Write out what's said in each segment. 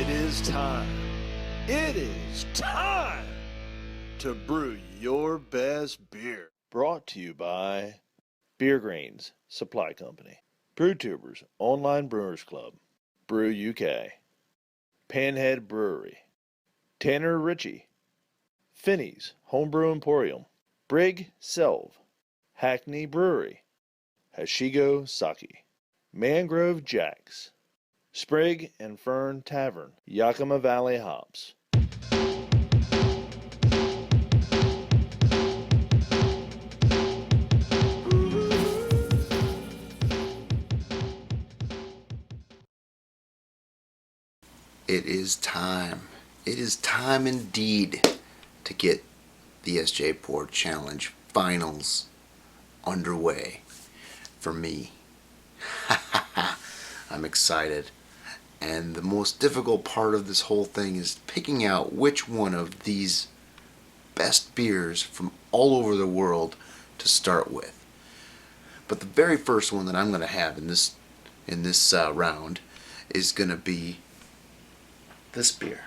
It is time. It is time to brew your best beer. Brought to you by Beer Grains Supply Company, BrewTubers Online Brewers Club, Brew UK, Panhead Brewery, Tanner Ritchie, Finney's Homebrew Emporium, Brig Selv, Hackney Brewery, Hashigo Sake, Mangrove Jacks, Sprig and Fern Tavern, Yakima Valley Hops. It is time. It is time indeed to get the SJPorr Challenge Finals underway for me. I'm excited. And the most difficult part of this whole thing is picking out which one of these best beers from all over the world to start with. But the very first one that I'm going to have in this round is going to be this beer.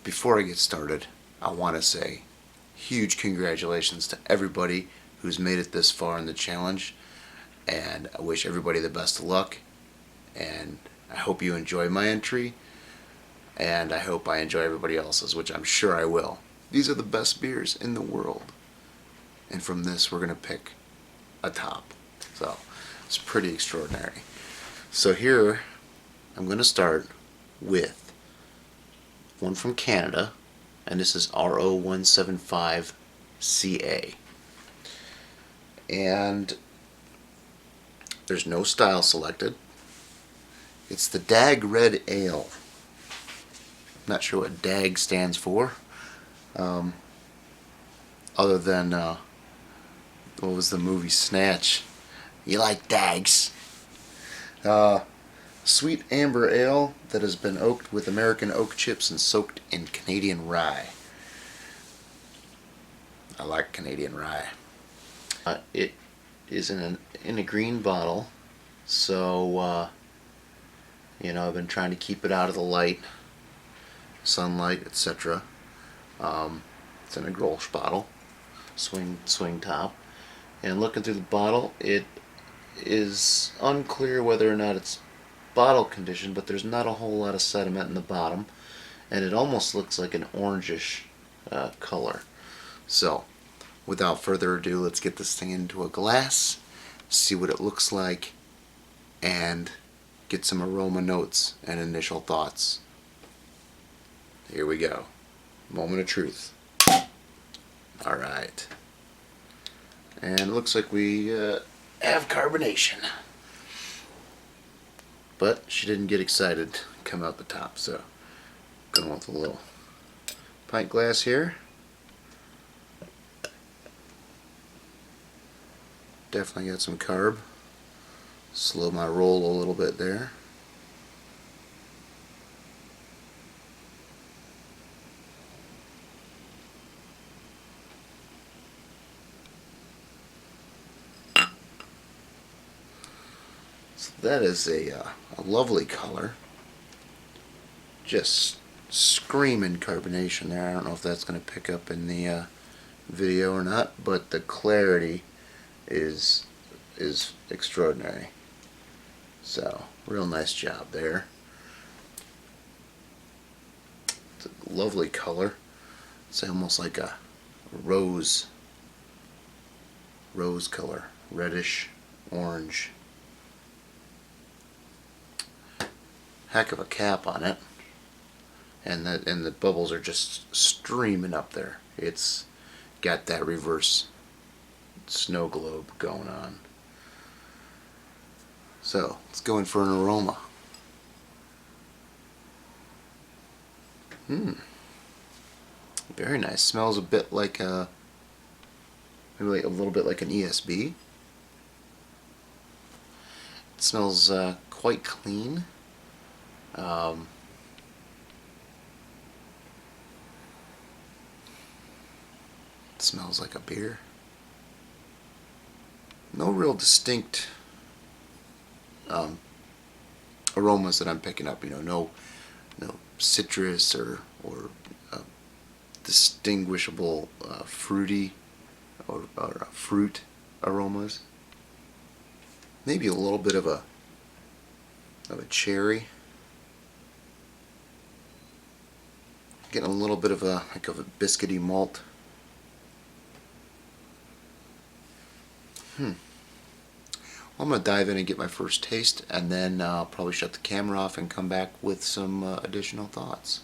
Before I get started, I want to say huge congratulations to everybody who's made it this far in the challenge, and I wish everybody the best of luck, and I hope you enjoy my entry, and I hope I enjoy everybody else's, which I'm sure I will. These are the best beers in the world, and from this we're going to pick a top, so it's pretty extraordinary. So here I'm going to start with one from Canada, and this is RO175CA. And there's no style selected. It's the Dag Red Ale. I'm not sure what DAG stands for, other than what was the movie Snatch? You like Dags? Sweet amber ale that has been oaked with American oak chips and soaked in Canadian rye. I like Canadian rye. It is in a green bottle, so I've been trying to keep it out of the light, sunlight, etc. It's in a Grolsch bottle, swing top, and looking through the bottle, it is unclear whether or not it's bottle condition, but there's not a whole lot of sediment in the bottom, and it almost looks like an orangish color. So without further ado, let's get this thing into a glass, see what it looks like, and get some aroma notes and initial thoughts. Here we go. Moment of truth. Alright. And it looks like we have carbonation. But she didn't get excited come out the top, so going with a little pint glass here. Definitely got some carb. Slow my roll a little bit there. So that is a lovely color. Just screaming carbonation there. I don't know if that's going to pick up in the video or not, but the clarity is extraordinary. So real nice job there. It's a lovely color. It's almost like a rose color, reddish orange. Heck of a cap on it, and the bubbles are just streaming up there. It's got that reverse snow globe going on. So let's go in for an aroma. Very nice. Smells a bit like maybe like a little bit like an ESB. It smells quite clean. It smells like a beer. No real distinct aromas that I'm picking up. No citrus or distinguishable fruity or fruit aromas. Maybe a little bit of a cherry. Getting a little bit of a biscuity malt. Well, I'm going to dive in and get my first taste, and then probably shut the camera off and come back with some additional thoughts.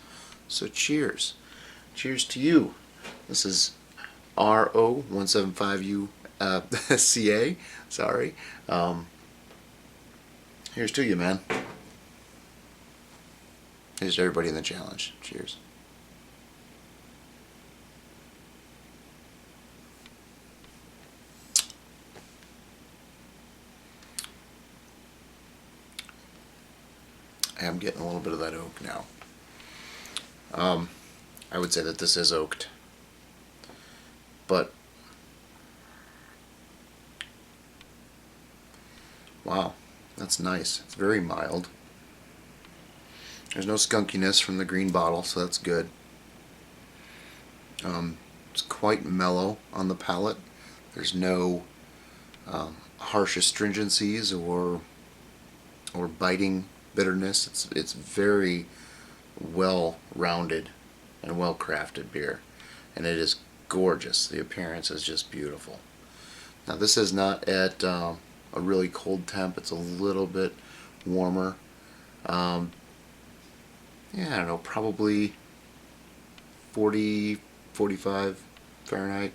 So cheers. Cheers to you. This is RO175CA. Sorry. Here's to you, man. Here's to everybody in the challenge. Cheers. I am getting a little bit of that oak now. I would say that this is oaked, but wow, that's nice. It's very mild. There's no skunkiness from the green bottle, so that's good. It's quite mellow on the palate. There's no harsh astringencies or biting bitterness. It's very well rounded and well crafted beer, and it is gorgeous. The appearance is just beautiful. Now this is not at a really cold temp. It's a little bit warmer. Yeah, I don't know, probably 40, 45 Fahrenheit.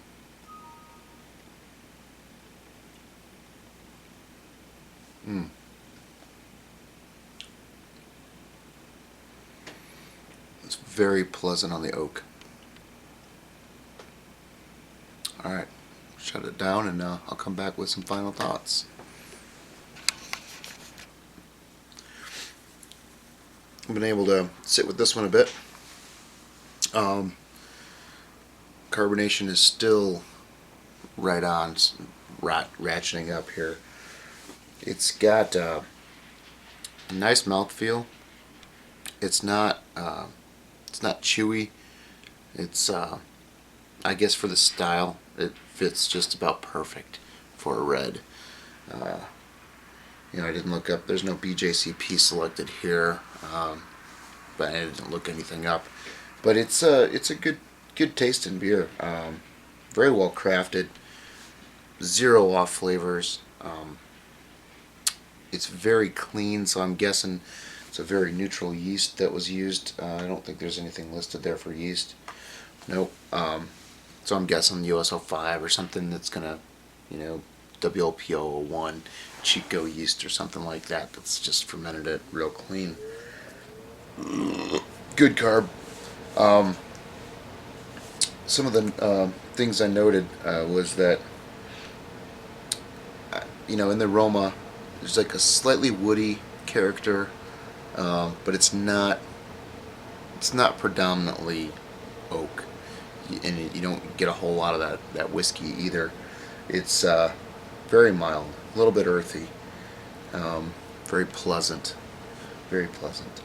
It's very pleasant on the oak. Alright, shut it down and I'll come back with some final thoughts. I've been able to sit with this one a bit. Carbonation is still right on, ratcheting up here. It's got a nice mouthfeel. It's not chewy. It's I guess for the style, it fits just about perfect for a red. I didn't look up. There's no BJCP selected here, but I didn't look anything up. But it's a good tasting beer. Very well crafted. Zero off flavors. It's very clean, so I'm guessing it's a very neutral yeast that was used. I don't think there's anything listed there for yeast. Nope. So I'm guessing US-05 or something that's gonna, WLP-01, Chico yeast or something like that. That's just fermented it real clean. Good carb. Some of the things I noted was that, in the aroma, there's like a slightly woody character, but it's not predominantly oak, and you don't get a whole lot of that whiskey either. It's very mild, a little bit earthy, very pleasant, very pleasant.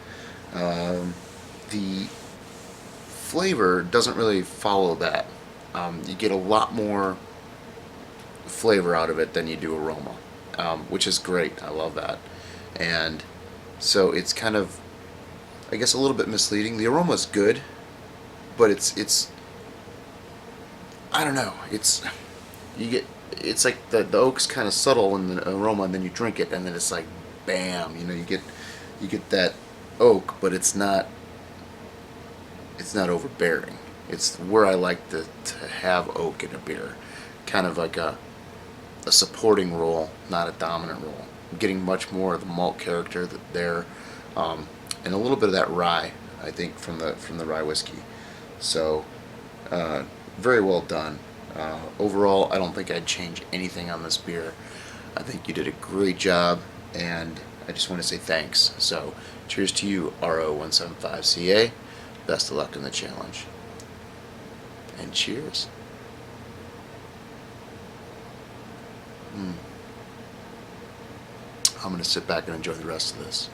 The flavor doesn't really follow that. You get a lot more flavor out of it than you do aroma, which is great. I love that. And so it's kind of, I guess, a little bit misleading. The aroma is good, but it's I don't know. It's like the oak's kind of subtle in the aroma, and then you drink it, and then it's like bam. You get that oak, but it's not overbearing. It's where I like to have oak in a beer, kind of like a supporting role, not a dominant role. I'm getting much more of the malt character there, and a little bit of that rye, I think, from the rye whiskey. So very well done. Overall, I don't think I'd change anything on this beer. I think you did a great job, and I just want to say thanks. So cheers to you, RO175CA. Best of luck in the challenge. And cheers. I'm going to sit back and enjoy the rest of this.